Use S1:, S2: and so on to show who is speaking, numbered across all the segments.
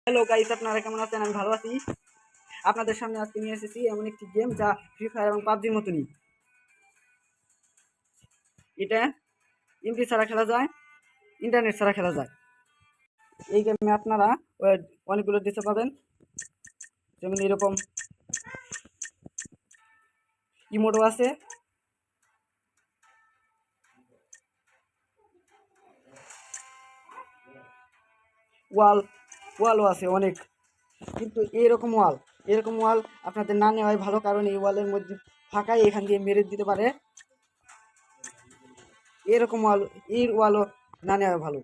S1: Hello guys, আপনারা কেমন আছেন? আমি ভালো আছি। আপনাদের সামনে আজকে নিয়ে এসেছি এমন একটি গেম যা ফ্রি ফায়ার এবং পাবজির মতনই। এটা এমপি ছাড়া খেলা যায়, ইন্টারনেট ছাড়া খেলা যায়। এই গেমে আপনারা অনেকগুলো দেশে পাবেন, যেমন এরকম ইমোটও আছে, ওয়ালও আছে অনেক। কিন্তু এরকম ওয়াল আপনাদের না নেওয়াই ভালো, কারণ এই ওয়ালের মধ্যে ফাঁকাই এখান দিয়ে মেরে দিতে পারে। এই ওয়ালও না নেওয়া ভালো।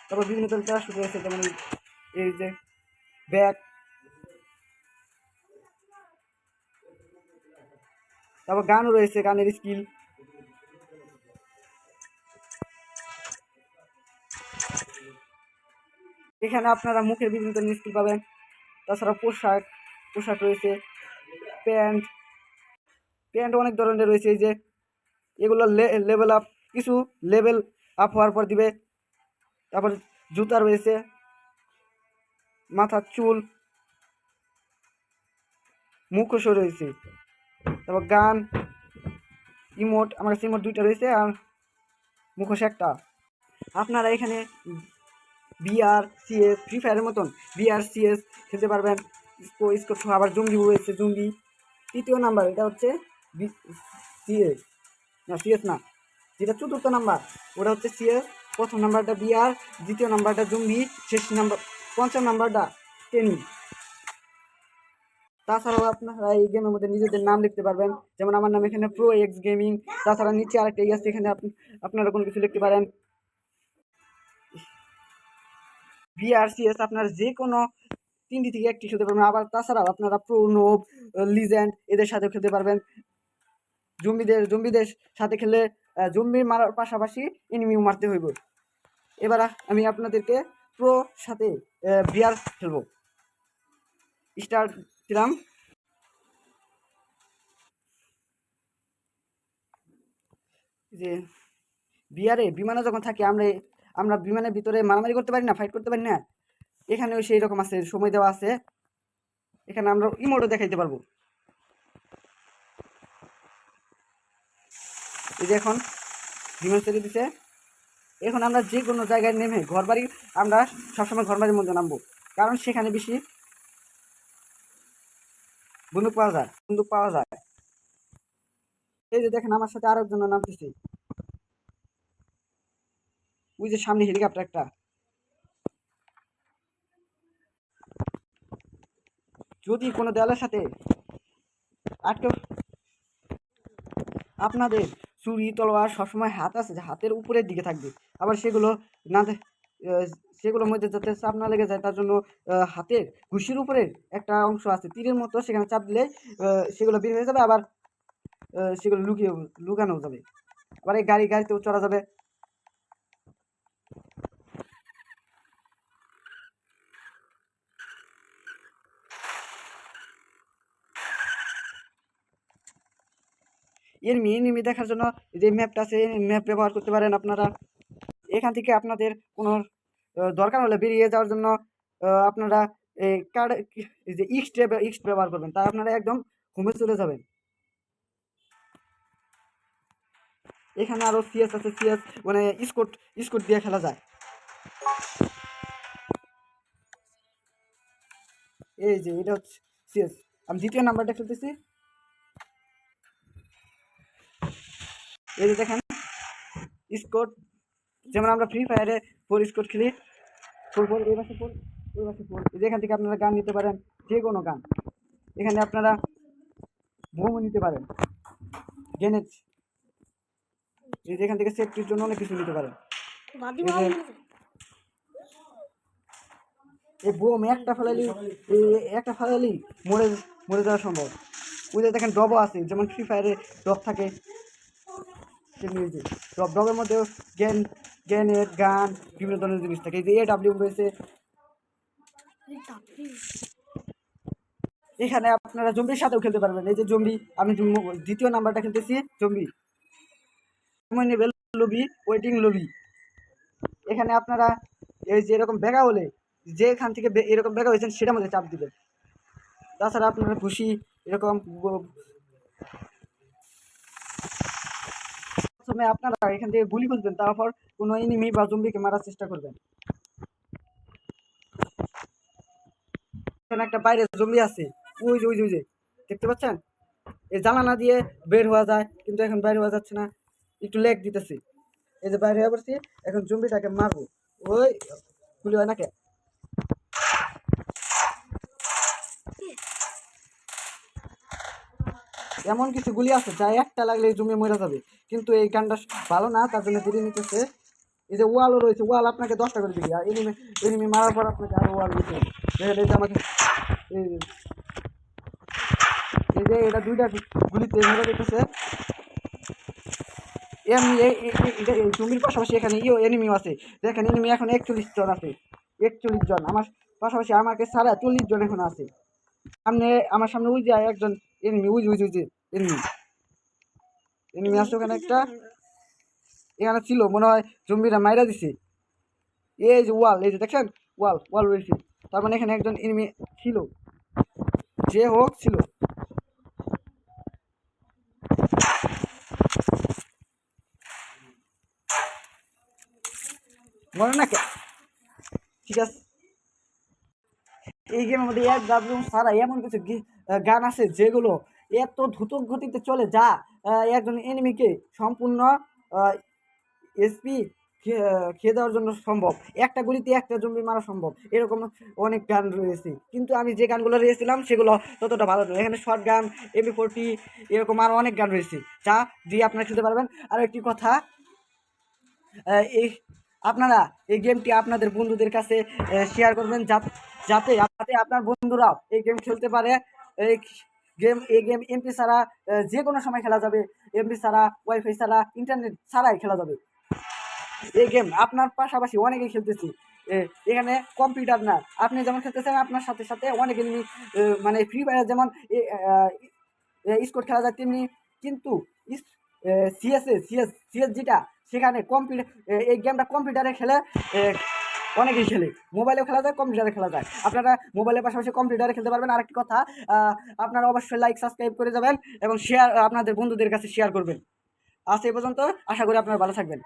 S1: তারপর বিভিন্ন ধরনের শুরু হয়েছে, যেমন এই যে ব্যাগ, তারপর গানও রয়েছে, গানের স্কিল। এখানে আপনারা মুখের বিভিন্ন ধরনের স্কিল পাবেন। তাছাড়া পোশাক রয়েছে, প্যান্ট প্যান্ট অনেক ধরনের রয়েছে। এই যে এগুলো লেভেল আপ, কিছু লেভেল আপ হওয়ার পর দিবে। তারপর জুতা রয়েছে, মাথার চুল, মুখোশ রয়েছে। তারপর গান, ইমোট, আমার কাছে ইমোট 2টা রয়েছে আর মুখোশ একটা। আপনারা এখানে বিআর সিএস, ফ্রি ফায়ারের মতন বিআর সিএস খেলতে পারবেন। স্কোর আবার জঙ্গি রয়েছে, জঙ্গি। তৃতীয় নাম্বার এটা হচ্ছে সিএস, না সিএস না, যেটা চতুর্থ নাম্বার ওটা হচ্ছে সিএস। প্রথম নাম্বারটা বিআর, দ্বিতীয় নাম্বারটা জঙ্গি, পঞ্চম নাম্বারটা টেনি। তাছাড়াও আপনারা এই গেমের মধ্যে নিজেদের নাম লিখতে পারবেন, যেমন আমার নাম এখানে প্রো এক্স গেমিং। তাছাড়া নিচে আরেকটা আছে, এখানে আপনারা কোনো কিছু লিখতে পারেন। বিআরসিএস আপনার যে কোনো 3টি থেকে একটি খেলতে পারবেন। আবার তাছাড়াও আপনারা প্রো, নোব, লিজেন্ড এদের সাথেও খেলতে পারবেন। জম্বিদের সাথে খেলে জম্বি মারার পাশাপাশি এনিমিও মারতে হইব। এবার আমি আপনাদেরকে প্রো সাথে বিআর খেলবো। স্টার্ট দিলাম। যে বিআরে বিমানে যখন থাকি আমরা বিমানের ভিতরে মারামারি করতে পারি না, ফাইট করতে পারি না। এখানেও সেই রকম আছে, সময় দেওয়া আছে। এখানে আমরা ইমোটও দেখাইতে পারবো। এই যে এখন বিমান ছেড়ে দিছে। এখন আমরা যে কোনো জায়গায় নেমে ঘরবাড়ি, আমরা সবসময় ঘরবাড়ির মধ্যে নামবো, কারণ সেখানে বেশি বন্দুক পাওয়া যায়। এই যে দেখেন আমার সাথে আরেকজন নামতেছে, ওই যে সামনে হেলিকপ্টার একটা। যদি কোনো দেওয়ালের সাথে আটকে, আপনাদের ছুরি তলোয়ার সবসময় হাত আছে, হাতের উপরের দিকে থাকবে। আবার সেগুলো না সেগুলোর মধ্যে যাতে চাপ না লেগে যায়, তার জন্য হাতের ঘুষির উপরে একটা অংশ আছে তীরের মতো, সেখানে চাপ দিলে সেগুলো বের হয়ে যাবে। আবার সেগুলো লুকানো যাবে। আবার এই গাড়িতেও চড়া যাবে। এনিমি দেখার জন্য যে ম্যাপটা আছে, ম্যাপ ব্যবহার করতে পারেন আপনারা। এখান থেকে আপনাদের কোনো দরকার হলে বেরিয়ে যাওয়ার জন্য আপনারা কার্ড, যে ইক্স ব্যবহার করবেন, তা আপনারা একদম হোমে চলে যাবেন। এখানে আরো সিএস আছে, সিএস মানে স্কোট দিয়ে খেলা যায়। এই যে এটা হচ্ছে সিএস, আমি দ্বিতীয় নাম্বারটা খেলতেছি। এই যে দেখেন স্কোট, যেমন আমরা ফ্রি ফায়ারে 4 স্কোট খেলি, 4 এই পাশে 4, ওই পাশে 4। যেখান থেকে আপনারা গান নিতে পারেন, যে কোনো গান। এখানে আপনারা বোমও নিতে পারেন, গ্রেনেড। এই যেখান থেকে সেফটির জন্য অনেক কিছু নিতে পারেন। এই বোম একটা ফেলালি মরে যাওয়া সম্ভব। ওই যে দেখেন ডবও আছে, যেমন ফ্রি ফায়ারে ডব থাকে, সেমনি যে ডবের মধ্যেও গ্রেনেড, গান, বিভিন্ন ধরনের জিনিস থাকে। এই যে AW রয়েছে। এখানে আপনারা জম্বির সাথেও খেলতে পারবেন। এই যে জম্বি, আমি দ্বিতীয় নাম্বারটা খেলতেছি জম্বি। সময় নেবেল লবি, ওয়েটিং লবি। এখানে আপনারা এই যে এরকম ব্যাগা হলে যেখান থেকে এরকম ব্যাগা হয়েছেন সেটার মধ্যে চাপ দিবেন। তাছাড়া আপনারা ঘুষি এরকম প্রথমে আপনারা এখান থেকে গুলি খুঁজবেন, তারপর কোনো এনিমি বা জম্বিকে মারার চেষ্টা করবেন। এখানে একটা বাইরে জম্বি আছে, ওই যে ওই যে ওই যে দেখতে পাচ্ছেন? এই জানালা দিয়ে বের হওয়া যায়, কিন্তু এখন বের হওয়া যাচ্ছে না, একটু লেগ দিতেছি। এই যে বাইরে হয়ে পড়ছি, এখন জম্বিটাকে মারবো। ওই গুলি হয় না কে? এমন কিছু গুলি আছে যা একটা লাগলে জমি মরে যাবে, কিন্তু এই গানটা ভালো না, তার জন্য দেরি নিতেছে। এই যে ওয়ালও রয়েছে, ওয়াল আপনাকে 10টা করে দিবি, আর এনিমি এনিমি মারার পর আপনাকে আরো ওয়াল দিতে হবে। দেখেন এই যে আমাকে এই এই যে এটা 2টা গুলিতে মেরে দিতেছে। এমনি এই জমির পাশাপাশি এখানে এনিমিও আছে। দেখেন এনিমি এখন 41 জন আছে, 41 জন আমার পাশাপাশি, আমাকে ছাড়া 40 জন এখন আছে। সামনে আমার সামনে ওই যে একজন এনিমি, ওই যে ওই যে এনিমি এনিমি আছে ওখানে একটা, এখানে ছিল মনে হয় জম্বিরা মাইরা দিছে। এই যে ওয়াল, এই যে দেখেন ওয়াল ওয়াল রয়েছে, তার মানে এখানে একজন এনিমি ছিল, যে হোক ছিল। মনে না কে? ঠিক আছে, এই গেমের মধ্যে এক ডাবলুম ছাড়া এমন কিছু গান আছে যেগুলো এত দ্রুত গতিতে চলে, যা একজন এনিমিকে সম্পূর্ণ এসপি খেয়ে দেওয়ার জন্য সম্ভব, একটা গুলিতে একটা জম্বি মারা সম্ভব। এরকম অনেক গান রয়েছে, কিন্তু আমি যে গানগুলো রয়েছিলাম সেগুলো ততটা ভালো নয়। এখানে শর্ট গান, MP40 এরকম আরও অনেক গান রয়েছে যা দিয়ে আপনারা খেলতে পারবেন। আর একটি কথা, এই আপনারা এই গেমটি আপনাদের বন্ধুদের কাছে শেয়ার করবেন, যাতে যাতে আপনার বন্ধুরাও এই গেম খেলতে পারে। এই গেম এমপি ছাড়া যে কোনো সময় খেলা যাবে, এমপি ছাড়া, ওয়াইফাই ছাড়া, ইন্টারনেট ছাড়াই খেলা যাবে। এই গেম আপনার পাশাপাশি অনেকেই খেলতেছি। এখানে কম্পিউটার না, আপনি যেমন খেলতেছেন আপনার সাথে সাথে অনেক এনিমি, মানে ফ্রি ফায়ার যেমন স্কোর খেলা যায় তেমনি, কিন্তু সিএস যেটা, সেখানে কম্পিউটার, এই গেমটা কম্পিউটারে খেলে অনেকেই খেলে, মোবাইলেও খেলা যায়, কম্পিউটারে খেলা যায়। আপনারা মোবাইলের পাশাপাশি কম্পিউটারে খেলতে পারবেন। আরেকটি কথা, আপনারা অবশ্যই লাইক সাবস্ক্রাইব করে যাবেন এবং শেয়ার আপনাদের বন্ধুদের কাছে শেয়ার করবেন। আজ এই পর্যন্ত, আশা করি আপনারা ভালো থাকবেন।